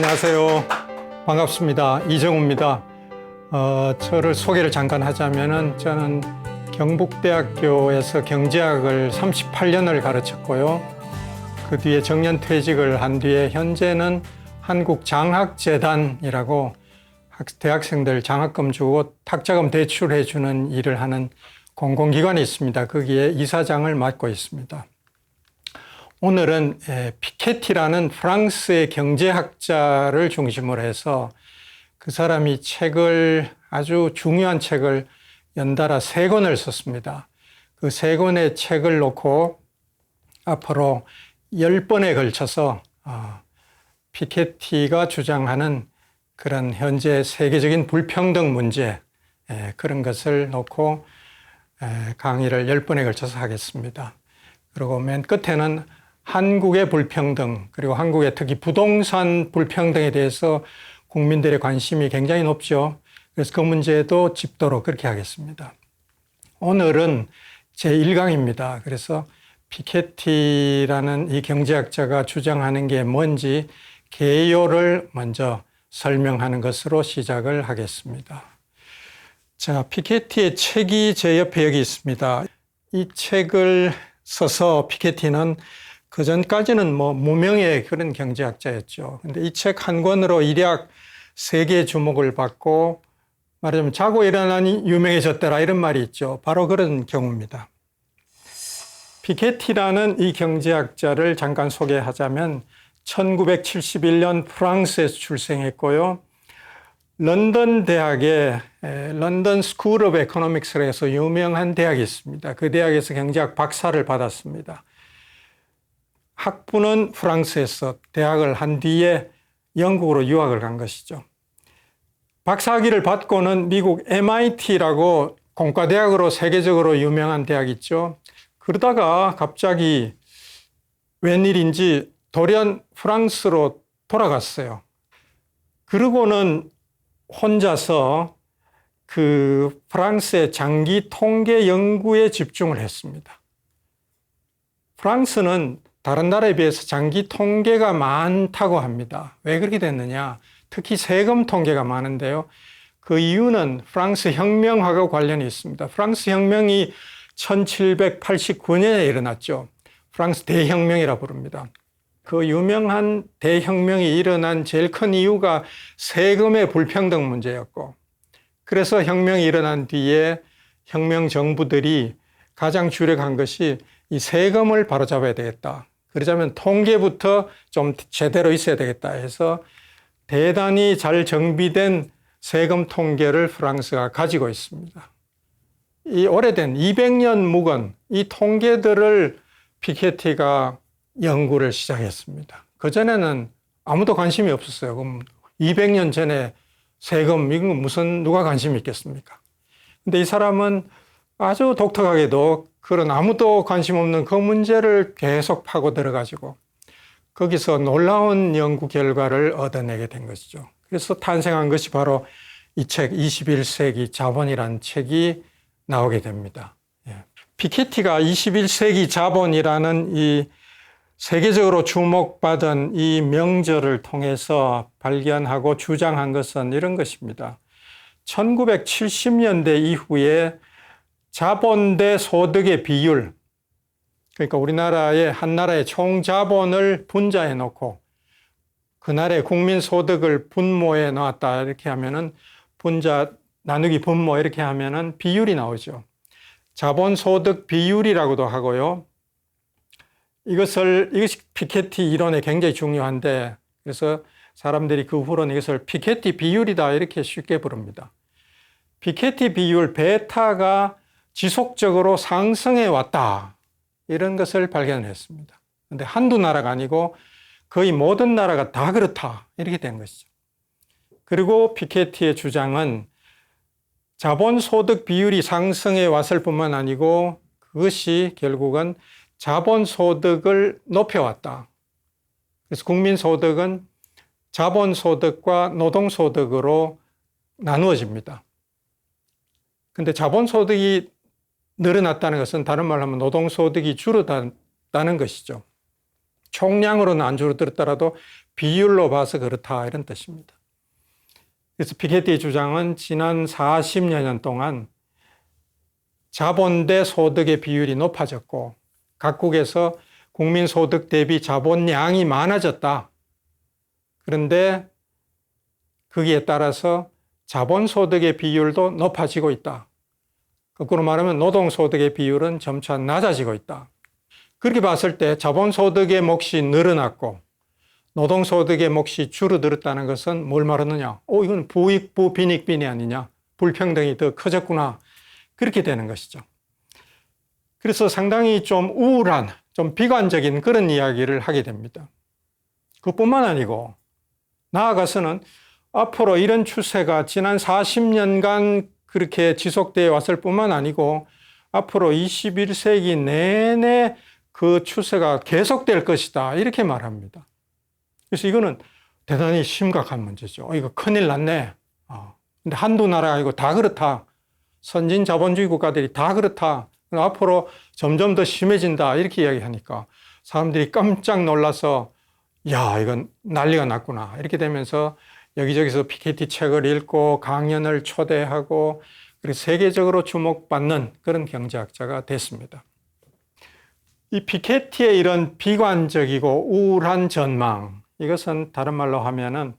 안녕하세요. 반갑습니다. 이정우입니다. 저를 소개를 잠깐 하자면은 저는 경북대학교에서 경제학을 38년을 가르쳤고요. 그 뒤에 정년퇴직을 한 뒤에 현재는 한국장학재단이라고 대학생들 장학금 주고 학자금 대출해 주는 일을 하는 공공기관이 있습니다. 거기에 이사장을 맡고 있습니다. 오늘은 피케티라는 프랑스의 경제학자를 중심으로 해서 그 사람이 아주 중요한 책을 연달아 3권을 썼습니다. 그 3권의 책을 놓고 앞으로 10번에 걸쳐서 피케티가 주장하는 그런 현재 세계적인 불평등 문제, 그런 것을 놓고 강의를 10번에 걸쳐서 하겠습니다. 그리고 맨 끝에는 한국의 불평등, 그리고 한국의 특히 부동산 불평등에 대해서 국민들의 관심이 굉장히 높죠. 그래서 그 문제도 짚도록 그렇게 하겠습니다. 오늘은 제1강입니다. 그래서 피케티라는 이 경제학자가 주장하는 게 뭔지 개요를 먼저 설명하는 것으로 시작을 하겠습니다. 자, 피케티의 책이 제 옆에 여기 있습니다. 이 책을 써서 피케티는 그전까지는 무명의 그런 경제학자였죠. 근데 이 책 한 권으로 일약 세계 주목을 받고 말하자면 자고 일어나니 유명해졌더라 이런 말이 있죠. 바로 그런 경우입니다. 피케티라는 이 경제학자를 잠깐 소개하자면 1971년 프랑스에서 출생했고요. 런던 대학에 런던 스쿨 오브 에코노믹스로 해서 유명한 대학이 있습니다. 그 대학에서 경제학 박사를 받았습니다. 학부는 프랑스에서 대학을 한 뒤에 영국으로 유학을 간 것이죠. 박사학위를 받고는 미국 MIT라고 공과대학으로 세계적으로 유명한 대학이 있죠. 그러다가 갑자기 웬일인지 돌연 프랑스로 돌아갔어요. 그러고는 혼자서 그 프랑스의 장기 통계 연구에 집중을 했습니다. 프랑스는 다른 나라에 비해서 장기 통계가 많다고 합니다. 왜 그렇게 됐느냐? 특히 세금 통계가 많은데요. 그 이유는 프랑스 혁명하고 관련이 있습니다. 프랑스 혁명이 1789년에 일어났죠. 프랑스 대혁명이라 부릅니다. 그 유명한 대혁명이 일어난 제일 큰 이유가 세금의 불평등 문제였고, 그래서 혁명이 일어난 뒤에 혁명 정부들이 가장 주력한 것이 이 세금을 바로잡아야 되겠다. 그러자면 통계부터 좀 제대로 있어야 되겠다 해서 대단히 잘 정비된 세금 통계를 프랑스가 가지고 있습니다. 이 오래된 200년 묵은 이 통계들을 피케티가 연구를 시작했습니다. 그전에는 아무도 관심이 없었어요. 그럼 200년 전에 세금, 이건 누가 관심이 있겠습니까? 근데 이 사람은 아주 독특하게도 그런 아무도 관심 없는 그 문제를 계속 파고 들어가지고 거기서 놀라운 연구 결과를 얻어내게 된 것이죠. 그래서 탄생한 것이 바로 이 책 21세기 자본이라는 책이 나오게 됩니다. 피케티가 21세기 자본이라는 이 세계적으로 주목받은 이 명절을 통해서 발견하고 주장한 것은 이런 것입니다. 1970년대 이후에 자본 대 소득의 비율, 그러니까 우리나라의 한 나라의 총 자본을 분자해 놓고 그 나라의 국민 소득을 분모해 놨다 이렇게 하면은 분자 나누기 분모 이렇게 하면은 비율이 나오죠. 자본 소득 비율이라고도 하고요. 이것이 피케티 이론에 굉장히 중요한데, 그래서 사람들이 그 후로는 이것을 피케티 비율이다 이렇게 쉽게 부릅니다. 피케티 비율 베타가 지속적으로 상승해 왔다. 이런 것을 발견했습니다. 그런데 한두 나라가 아니고 거의 모든 나라가 다 그렇다. 이렇게 된 것이죠. 그리고 피케티의 주장은 자본소득 비율이 상승해 왔을 뿐만 아니고 그것이 결국은 자본소득을 높여왔다. 그래서 국민소득은 자본소득과 노동소득으로 나누어집니다. 근데 자본소득이 늘어났다는 것은 다른 말로 하면 노동소득이 줄어들었다는 것이죠. 총량으로는 안 줄어들었더라도 비율로 봐서 그렇다 이런 뜻입니다. 그래서 피케티의 주장은 지난 40여 년 동안 자본 대 소득의 비율이 높아졌고 각국에서 국민 소득 대비 자본량이 많아졌다. 그런데 거기에 따라서 자본소득의 비율도 높아지고 있다. 거꾸로 말하면 노동소득의 비율은 점차 낮아지고 있다. 그렇게 봤을 때 자본소득의 몫이 늘어났고 노동소득의 몫이 줄어들었다는 것은 뭘 말하느냐? 이건 부익부 빈익빈이 아니냐? 불평등이 더 커졌구나. 그렇게 되는 것이죠. 그래서 상당히 좀 우울한, 좀 비관적인 그런 이야기를 하게 됩니다. 그뿐만 아니고 나아가서는 앞으로 이런 추세가 지난 40년간 그렇게 지속되어 왔을 뿐만 아니고 앞으로 21세기 내내 그 추세가 계속될 것이다. 이렇게 말합니다. 그래서 이거는 대단히 심각한 문제죠. 이거 큰일 났네. 근데 한두 나라가 아니고 다 그렇다. 선진 자본주의 국가들이 다 그렇다. 앞으로 점점 더 심해진다. 이렇게 이야기하니까 사람들이 깜짝 놀라서 야, 이건 난리가 났구나. 이렇게 되면서 여기저기서 피케티 책을 읽고 강연을 초대하고 그리고 세계적으로 주목받는 그런 경제학자가 됐습니다. 이 피케티의 이런 비관적이고 우울한 전망, 이것은 다른 말로 하면은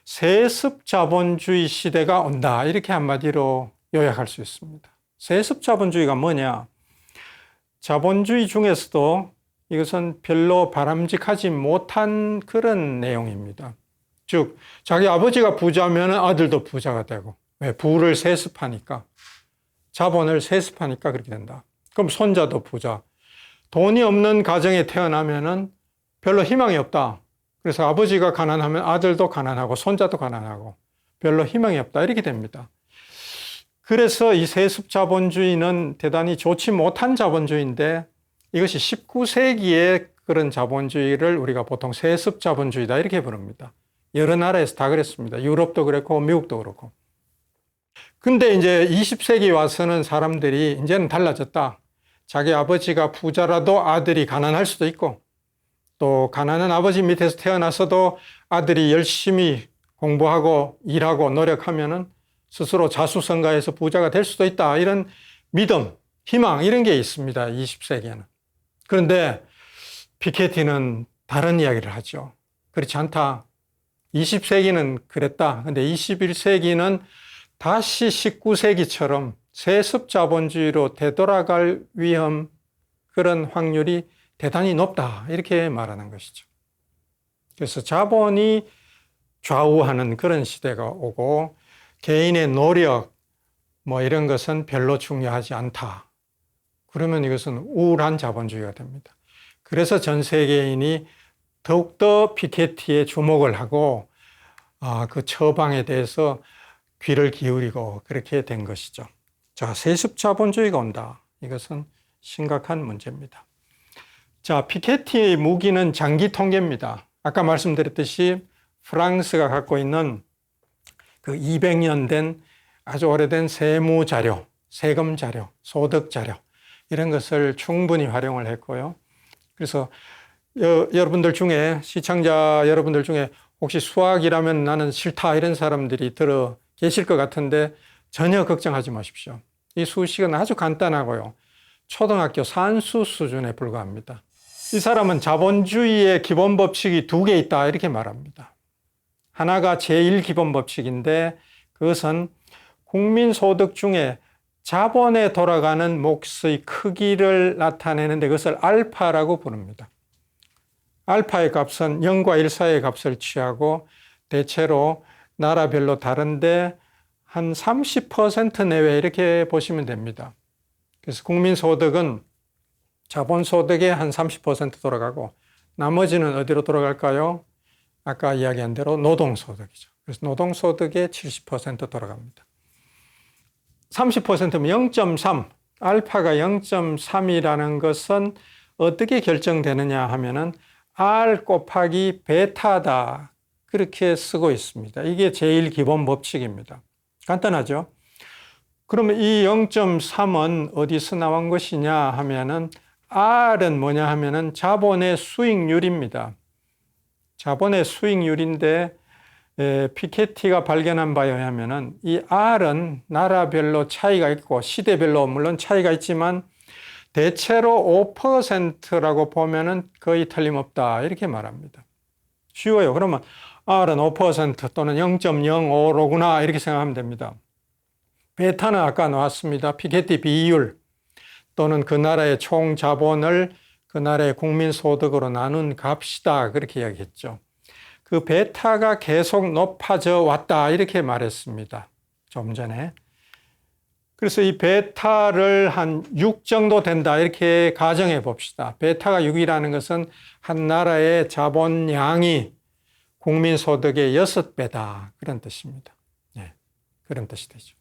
세습 자본주의 시대가 온다. 이렇게 한마디로 요약할 수 있습니다. 세습 자본주의가 뭐냐? 자본주의 중에서도 이것은 별로 바람직하지 못한 그런 내용입니다. 즉, 자기 아버지가 부자면 아들도 부자가 되고, 왜? 부를 세습하니까, 자본을 세습하니까 그렇게 된다. 그럼 손자도 부자. 돈이 없는 가정에 태어나면은 별로 희망이 없다. 그래서 아버지가 가난하면 아들도 가난하고, 손자도 가난하고, 별로 희망이 없다. 이렇게 됩니다. 그래서 이 세습 자본주의는 대단히 좋지 못한 자본주의인데, 이것이 19세기의 그런 자본주의를 우리가 보통 세습 자본주의다. 이렇게 부릅니다. 여러 나라에서 다 그랬습니다. 유럽도 그렇고 미국도 그렇고. 근데 이제 20세기 와서는 사람들이 이제는 달라졌다. 자기 아버지가 부자라도 아들이 가난할 수도 있고 또 가난한 아버지 밑에서 태어나서도 아들이 열심히 공부하고 일하고 노력하면은 스스로 자수성가해서 부자가 될 수도 있다. 이런 믿음, 희망 이런 게 있습니다. 20세기에는. 그런데 피케티는 다른 이야기를 하죠. 그렇지 않다. 20세기는 그랬다. 근데 21세기는 다시 19세기처럼 세습 자본주의로 되돌아갈 위험, 그런 확률이 대단히 높다. 이렇게 말하는 것이죠. 그래서 자본이 좌우하는 그런 시대가 오고 개인의 노력, 이런 것은 별로 중요하지 않다. 그러면 이것은 우울한 자본주의가 됩니다. 그래서 전 세계인이 더욱더 피케티에 주목을 하고 그 처방에 대해서 귀를 기울이고 그렇게 된 것이죠. 자, 세습 자본주의가 온다. 이것은 심각한 문제입니다. 자, 피케티의 무기는 장기 통계입니다. 아까 말씀드렸듯이 프랑스가 갖고 있는 그 200년 된 아주 오래된 세무 자료, 세금 자료, 소득 자료 이런 것을 충분히 활용을 했고요. 그래서 여러분들 중에 시청자 여러분들 중에 혹시 수학이라면 나는 싫다 이런 사람들이 들어 계실 것 같은데 전혀 걱정하지 마십시오. 이 수식은 아주 간단하고요. 초등학교 산수 수준에 불과합니다. 이 사람은 자본주의의 기본 법칙이 두 개 있다 이렇게 말합니다. 하나가 제1기본 법칙인데 그것은 국민소득 중에 자본에 돌아가는 몫의 크기를 나타내는데 그것을 알파라고 부릅니다. 알파의 값은 0과 1 사이의 값을 취하고 대체로 나라별로 다른데 한 30% 내외 이렇게 보시면 됩니다. 그래서 국민소득은 자본소득의 한 30% 돌아가고 나머지는 어디로 돌아갈까요? 아까 이야기한 대로 노동소득이죠. 그래서 노동소득의 70% 돌아갑니다. 30%면 0.3, 알파가 0.3이라는 것은 어떻게 결정되느냐 하면은 R 곱하기 베타다. 그렇게 쓰고 있습니다. 이게 제일 기본 법칙입니다. 간단하죠? 그러면 이 0.3은 어디서 나온 것이냐 하면은 R은 뭐냐 하면은 자본의 수익률입니다. 자본의 수익률인데 피케티가 발견한 바에 의하면은 이 R은 나라별로 차이가 있고 시대별로 물론 차이가 있지만 대체로 5%라고 보면은 거의 틀림없다 이렇게 말합니다. 쉬워요. 그러면 R은 5% 또는 0.05로구나 이렇게 생각하면 됩니다. 베타는 아까 나왔습니다. 피케티 비율 또는 그 나라의 총 자본을 그 나라의 국민 소득으로 나눈 값이다 그렇게 이야기했죠. 그 베타가 계속 높아져 왔다 이렇게 말했습니다. 좀 전에. 그래서 이 베타를 한 6 정도 된다 이렇게 가정해 봅시다. 베타가 6이라는 것은 한 나라의 자본량이 국민 소득의 6배다 그런 뜻입니다. 네, 그런 뜻이 되죠.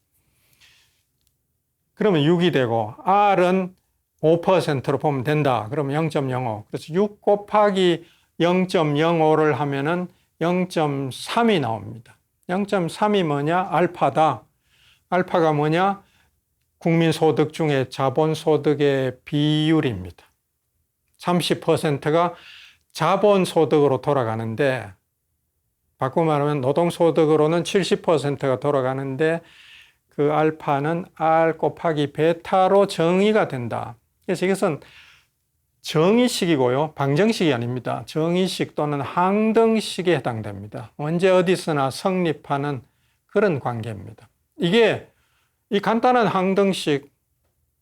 그러면 6이 되고 R은 5%로 보면 된다. 그러면 0.05. 그래서 6 곱하기 0.05를 하면은 0.3이 나옵니다. 0.3이 뭐냐? 알파다. 알파가 뭐냐? 국민소득 중에 자본소득의 비율입니다. 30%가 자본소득으로 돌아가는데 바꾸고 말하면 노동소득으로는 70%가 돌아가는데 그 알파는 R 곱하기 베타로 정의가 된다. 그래서 이것은 정의식이고요. 방정식이 아닙니다. 정의식 또는 항등식에 해당됩니다. 언제 어디서나 성립하는 그런 관계입니다. 이게 이 간단한 항등식,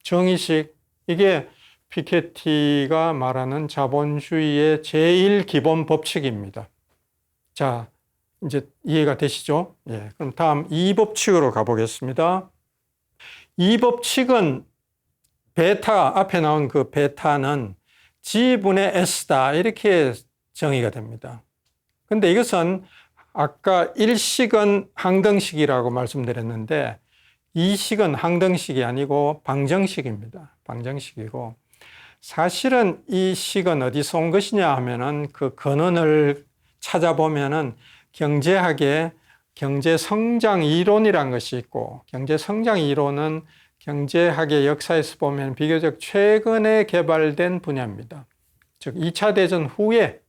정의식, 이게 피케티가 말하는 자본주의의 제일 기본 법칙입니다. 자, 이제 이해가 되시죠? 예. 그럼 다음 2법칙으로 가보겠습니다. 2법칙은 베타, 앞에 나온 그 베타는 G분의 S다. 이렇게 정의가 됩니다. 근데 이것은 아까 1식은 항등식이라고 말씀드렸는데 2식은 항등식이 아니고 방정식입니다. 방정식이고 사실은 이 식은 어디서 온 것이냐 하면은 그 근원을 찾아보면은 경제학에 경제성장 이론이라는 것이 있고 경제성장 이론은 경제학의 역사에서 보면 비교적 최근에 개발된 분야입니다. 즉 2차 대전 후에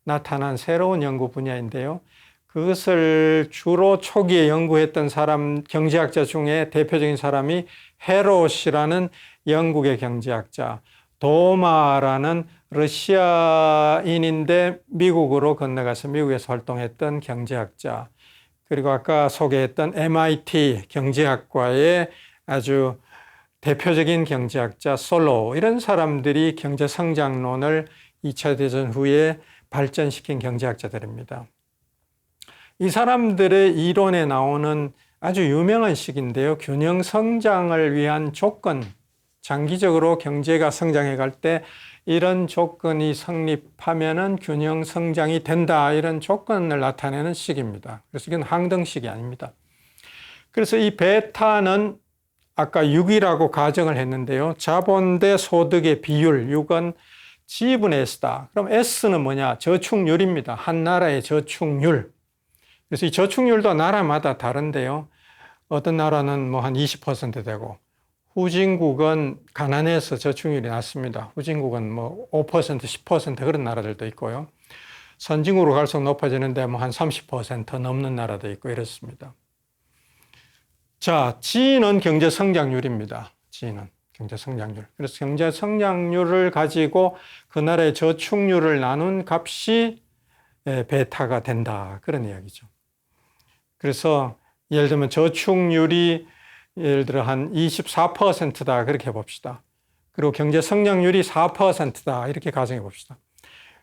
나타난 새로운 연구 분야인데요. 그것을 주로 초기에 연구했던 사람, 경제학자 중에 대표적인 사람이 헤롯이라는 영국의 경제학자, 도마라는 러시아인인데 미국으로 건너가서 미국에서 활동했던 경제학자, 그리고 아까 소개했던 MIT 경제학과의 아주 대표적인 경제학자 솔로우, 이런 사람들이 경제성장론을 2차 대전 후에 발전시킨 경제학자들입니다. 이 사람들의 이론에 나오는 아주 유명한 식인데요. 균형 성장을 위한 조건, 장기적으로 경제가 성장해 갈 때 이런 조건이 성립하면은 균형 성장이 된다, 이런 조건을 나타내는 식입니다. 그래서 이건 항등식이 아닙니다. 그래서 이 베타는 아까 6이라고 가정을 했는데요. 자본 대 소득의 비율 6은 G분의 S다. 그럼 S는 뭐냐? 저축률입니다. 한 나라의 저축률. 그래서 이 저축률도 나라마다 다른데요. 어떤 나라는 뭐 한 20% 되고 후진국은 가난해서 저축률이 낮습니다. 후진국은 뭐 5%, 10% 그런 나라들도 있고요. 선진국으로 갈수록 높아지는데 뭐 한 30% 넘는 나라도 있고 이렇습니다. 자, G는 경제 성장률입니다. G는 경제 성장률. 그래서 경제 성장률을 가지고 그 나라의 저축률을 나눈 값이 베타가 된다. 그런 이야기죠. 그래서 예를 들면 저축률이 예를 들어 한 24%다 그렇게 해봅시다. 그리고 경제 성장률이 4%다 이렇게 가정해 봅시다.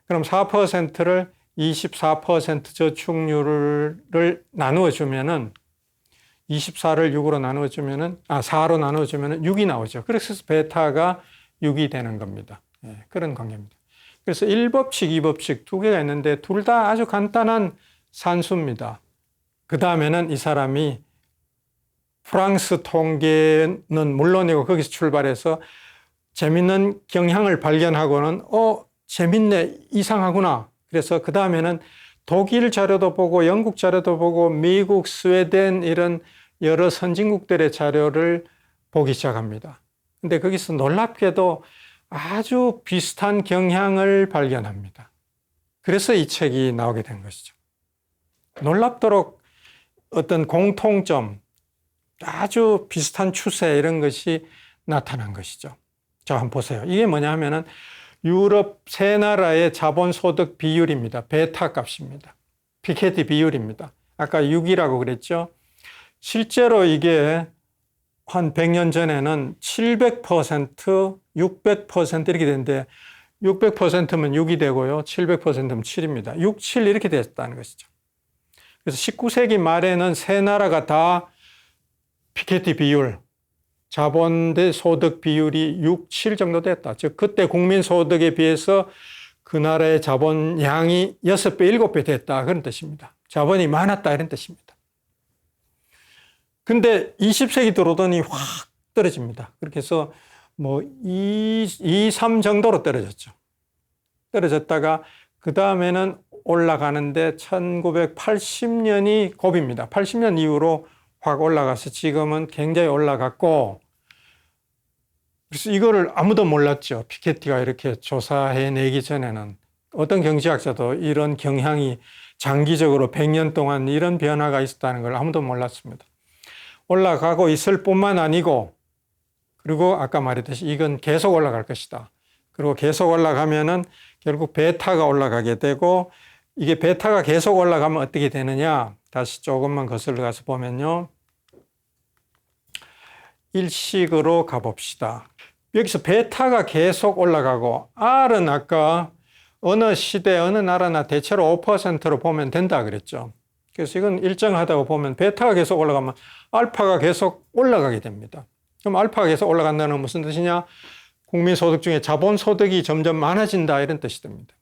그럼 4%를 24% 저축률을 나누어 주면은 24를 6으로 나누어 주면은 4로 나누어 주면은 6이 나오죠. 그래서 베타가 6이 되는 겁니다. 예, 그런 관계입니다. 그래서 1법칙, 2법칙 두 개가 있는데 둘 다 아주 간단한 산수입니다. 그 다음에는 이 사람이 프랑스 통계는 물론이고 거기서 출발해서 재밌는 경향을 발견하고는 재밌네, 이상하구나. 그래서 그 다음에는 독일 자료도 보고 영국 자료도 보고 미국, 스웨덴 이런 여러 선진국들의 자료를 보기 시작합니다. 근데 거기서 놀랍게도 아주 비슷한 경향을 발견합니다. 그래서 이 책이 나오게 된 것이죠. 놀랍도록 어떤 공통점, 아주 비슷한 추세 이런 것이 나타난 것이죠. 자, 한번 보세요. 이게 뭐냐 하면은 유럽 세 나라의 자본소득 비율입니다. 베타 값입니다. 피케티 비율입니다. 아까 6이라고 그랬죠. 실제로 이게 한 100년 전에는 700%, 600% 이렇게 되는데 600%면 6이 되고요. 700%면 7입니다. 6, 7 이렇게 됐다는 것이죠. 그래서 19세기 말에는 세 나라가 다 피케티 비율, 자본 대 소득 비율이 6, 7 정도 됐다. 즉 그때 국민 소득에 비해서 그 나라의 자본 양이 6배, 7배 됐다. 그런 뜻입니다. 자본이 많았다 이런 뜻입니다. 근데 20세기 들어오더니 확 떨어집니다. 그렇게 해서 뭐 2, 3 정도로 떨어졌죠. 떨어졌다가 그 다음에는 올라가는데 1980년이 고비입니다. 80년 이후로 확 올라가서 지금은 굉장히 올라갔고, 그래서 이거를 아무도 몰랐죠. 피케티가 이렇게 조사해내기 전에는. 어떤 경제학자도 이런 경향이 장기적으로 100년 동안 이런 변화가 있었다는 걸 아무도 몰랐습니다. 올라가고 있을 뿐만 아니고, 그리고 아까 말했듯이 이건 계속 올라갈 것이다. 그리고 계속 올라가면은 결국 베타가 올라가게 되고, 이게 베타가 계속 올라가면 어떻게 되느냐? 다시 조금만 거슬러 가서 보면요. 일식으로 가봅시다. 여기서 베타가 계속 올라가고, R은 아까 어느 시대, 어느 나라나 대체로 5%로 보면 된다 그랬죠. 그래서 이건 일정하다고 보면 베타가 계속 올라가면 알파가 계속 올라가게 됩니다. 그럼 알파가 계속 올라간다는 건 무슨 뜻이냐? 국민소득 중에 자본소득이 점점 많아진다 이런 뜻이 됩니다.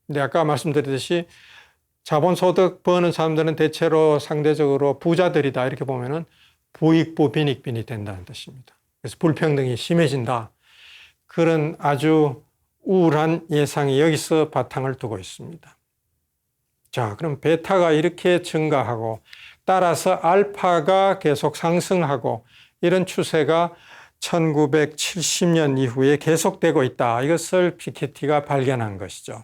근데 아까 말씀드렸듯이 자본소득 버는 사람들은 대체로 상대적으로 부자들이다 이렇게 보면은 부익부 빈익빈이 된다는 뜻입니다. 그래서 불평등이 심해진다. 그런 아주 우울한 예상이 여기서 바탕을 두고 있습니다. 자, 그럼 베타가 이렇게 증가하고 따라서 알파가 계속 상승하고 이런 추세가 1970년 이후에 계속되고 있다. 이것을 피케티가 발견한 것이죠.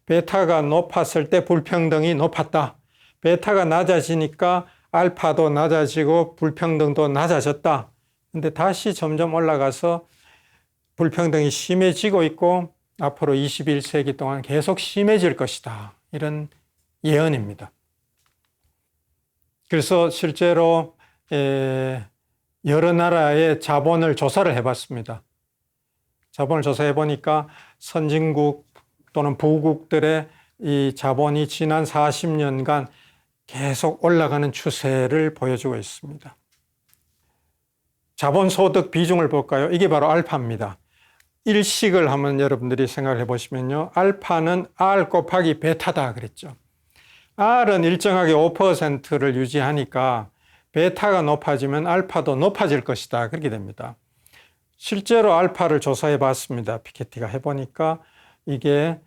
베타가 높았을 때 불평등이 높았다. 베타가 낮아지니까 알파도 낮아지고 불평등도 낮아졌다. 근데 다시 점점 올라가서 불평등이 심해지고 있고 앞으로 21세기 동안 계속 심해질 것이다. 이런 예언입니다. 그래서 실제로 여러 나라의 자본을 조사를 해봤습니다. 자본을 조사해 보니까 선진국 또는 부국들의 이 자본이 지난 40년간 계속 올라가는 추세를 보여주고 있습니다. 자본소득 비중을 볼까요? 이게 바로 알파입니다. 일식을 한번 여러분들이 생각을 해보시면요. 알파는 R 곱하기 베타다 그랬죠. R은 일정하게 5%를 유지하니까 베타가 높아지면 알파도 높아질 것이다. 그렇게 됩니다. 실제로 알파를 조사해 봤습니다. 피케티가 해보니까 이게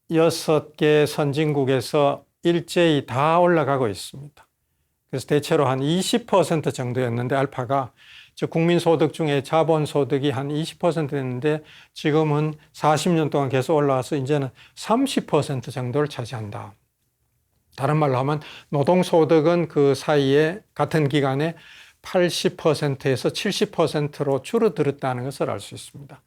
6개 선진국에서 일제히 다 올라가고 있습니다. 그래서 대체로 한 20% 정도였는데 알파가 즉 국민소득 중에 자본소득이 한 20%였는데 지금은 40년 동안 계속 올라와서 이제는 30% 정도를 차지한다. 다른 말로 하면 노동소득은 그 사이에 같은 기간에 80%에서 70%로 줄어들었다는 것을 알 수 있습니다.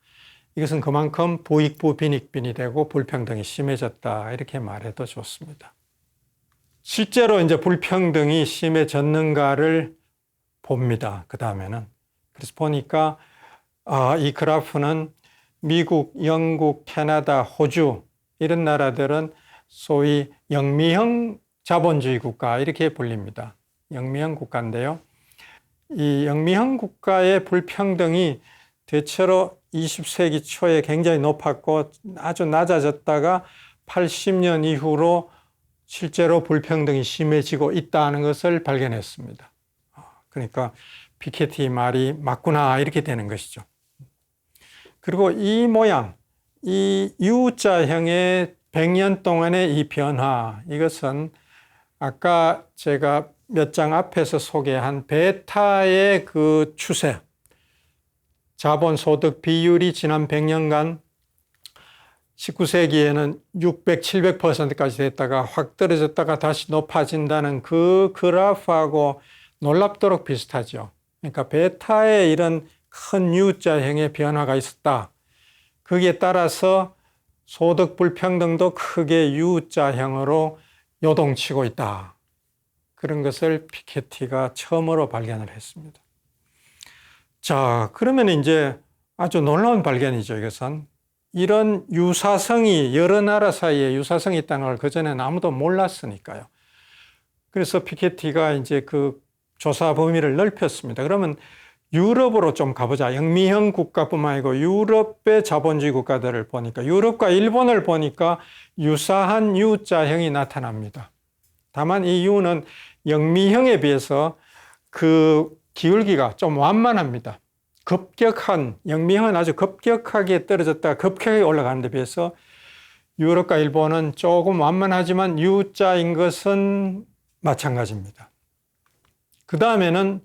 이것은 그만큼 부익부 빈익빈이 되고 불평등이 심해졌다 이렇게 말해도 좋습니다. 실제로 이제 불평등이 심해졌는가를 봅니다. 그 다음에는 그래서 보니까 이 그래프는 미국, 영국, 캐나다, 호주 이런 나라들은 소위 영미형 자본주의 국가 이렇게 불립니다. 영미형 국가인데요. 이 영미형 국가의 불평등이 대체로 20세기 초에 굉장히 높았고 아주 낮아졌다가 80년 이후로 실제로 불평등이 심해지고 있다는 것을 발견했습니다. 그러니까 피케티 말이 맞구나 이렇게 되는 것이죠. 그리고 이 모양, 이 U자형의 100년 동안의 이 변화, 이것은 아까 제가 몇 장 앞에서 소개한 베타의 그 추세, 자본소득 비율이 지난 100년간 19세기에는 600, 700%까지 됐다가 확 떨어졌다가 다시 높아진다는 그 그래프하고 놀랍도록 비슷하죠. 그러니까 베타에 이런 큰 U자형의 변화가 있었다. 거기에 따라서 소득 불평등도 크게 U자형으로 요동치고 있다. 그런 것을 피케티가 처음으로 발견을 했습니다. 자, 그러면 이제 아주 놀라운 발견이죠, 이것은. 이런 유사성이, 여러 나라 사이에 유사성이 있다는 걸 그전에는 아무도 몰랐으니까요. 그래서 피케티가 이제 그 조사 범위를 넓혔습니다. 그러면 유럽으로 좀 가보자. 영미형 국가뿐만 아니고 유럽의 자본주의 국가들을 보니까, 유럽과 일본을 보니까 유사한 U자형이 나타납니다. 다만 이 U는 영미형에 비해서 그 기울기가 좀 완만합니다. 급격한, 영미형은 아주 급격하게 떨어졌다가 급격하게 올라가는 데 비해서 유럽과 일본은 조금 완만하지만 U자인 것은 마찬가지입니다. 그 다음에는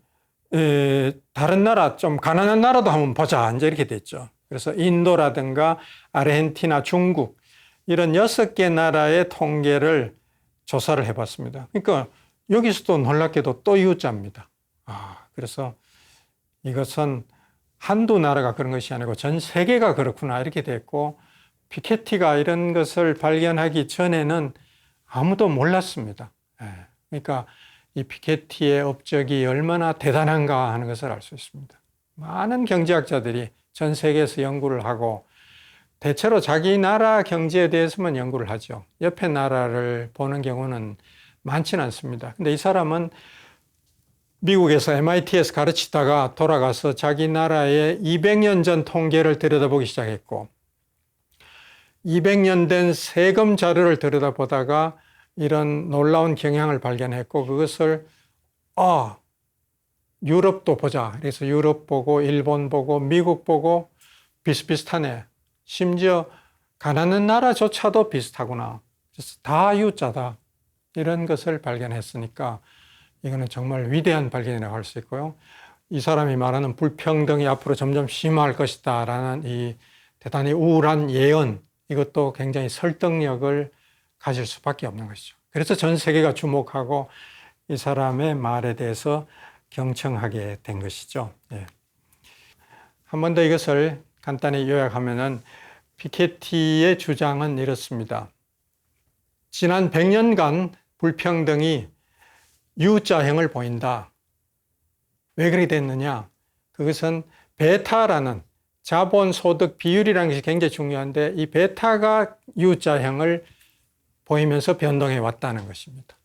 다른 나라, 좀 가난한 나라도 한번 보자. 이제 이렇게 됐죠. 그래서 인도라든가 아르헨티나, 중국 이런 6개 나라의 통계를 조사를 해봤습니다. 그러니까 여기서도 놀랍게도 또 U자입니다. 그래서 이것은 한두 나라가 그런 것이 아니고 전 세계가 그렇구나 이렇게 됐고, 피케티가 이런 것을 발견하기 전에는 아무도 몰랐습니다. 그러니까 이 피케티의 업적이 얼마나 대단한가 하는 것을 알 수 있습니다. 많은 경제학자들이 전 세계에서 연구를 하고 대체로 자기 나라 경제에 대해서만 연구를 하죠. 옆에 나라를 보는 경우는 많지는 않습니다. 근데 이 사람은 미국에서 MIT에서 가르치다가 돌아가서 자기 나라의 200년 전 통계를 들여다보기 시작했고, 200년 된 세금 자료를 들여다보다가 이런 놀라운 경향을 발견했고, 그것을 유럽도 보자. 그래서 유럽 보고 일본 보고 미국 보고 비슷비슷하네. 심지어 가난한 나라조차도 비슷하구나. 그래서 다 U자다. 이런 것을 발견했으니까 이거는 정말 위대한 발견이라고 할 수 있고요. 이 사람이 말하는 불평등이 앞으로 점점 심화할 것이다 라는 이 대단히 우울한 예언, 이것도 굉장히 설득력을 가질 수밖에 없는 것이죠. 그래서 전 세계가 주목하고 이 사람의 말에 대해서 경청하게 된 것이죠. 한 번 더 이것을 간단히 요약하면은 피케티의 주장은 이렇습니다. 지난 100년간 불평등이 U자형을 보인다. 왜 그렇게 됐느냐? 그것은 베타라는 자본소득 비율이라는 것이 굉장히 중요한데, 이 베타가 U자형을 보이면서 변동해 왔다는 것입니다.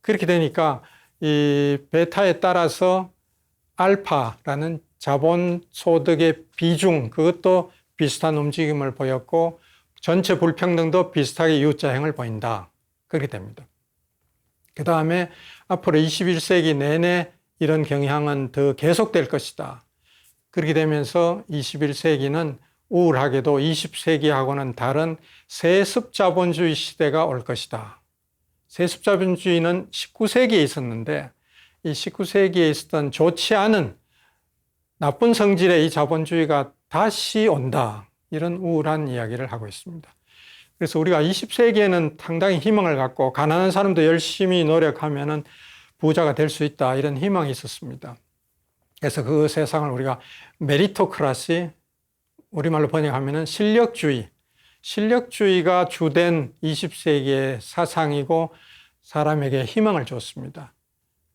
그렇게 되니까 이 베타에 따라서 알파라는 자본소득의 비중, 그것도 비슷한 움직임을 보였고 전체 불평등도 비슷하게 U자형을 보인다. 그렇게 됩니다. 그 다음에 앞으로 21세기 내내 이런 경향은 더 계속될 것이다. 그렇게 되면서 21세기는 우울하게도 20세기하고는 다른 세습자본주의 시대가 올 것이다. 세습자본주의는 19세기에 있었는데 이 19세기에 있었던 좋지 않은 나쁜 성질의 이 자본주의가 다시 온다. 이런 우울한 이야기를 하고 있습니다. 그래서 우리가 20세기에는 상당히 희망을 갖고 가난한 사람도 열심히 노력하면은 부자가 될 수 있다. 이런 희망이 있었습니다. 그래서 그 세상을 우리가 메리토크라시, 우리말로 번역하면은 실력주의가 주된 20세기의 사상이고 사람에게 희망을 줬습니다.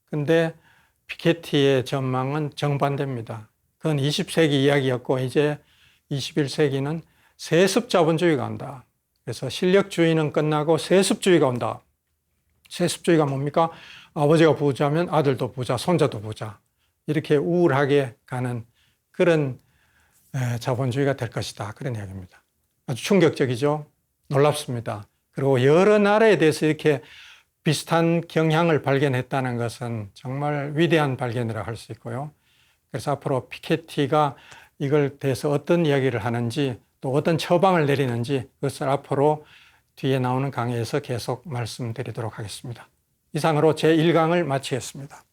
근데 피케티의 전망은 정반대입니다. 그건 20세기 이야기였고 이제 21세기는 세습자본주의가 온다. 그래서 실력주의는 끝나고 세습주의가 온다. 세습주의가 뭡니까? 아버지가 부자면 아들도 부자, 손자도 부자. 이렇게 우울하게 가는 그런 자본주의가 될 것이다. 그런 이야기입니다. 아주 충격적이죠. 놀랍습니다. 그리고 여러 나라에 대해서 이렇게 비슷한 경향을 발견했다는 것은 정말 위대한 발견이라고 할 수 있고요. 그래서 앞으로 피케티가 이걸 대해서 어떤 이야기를 하는지 또 어떤 처방을 내리는지 그것을 앞으로 뒤에 나오는 강의에서 계속 말씀드리도록 하겠습니다. 이상으로 제1강을 마치겠습니다.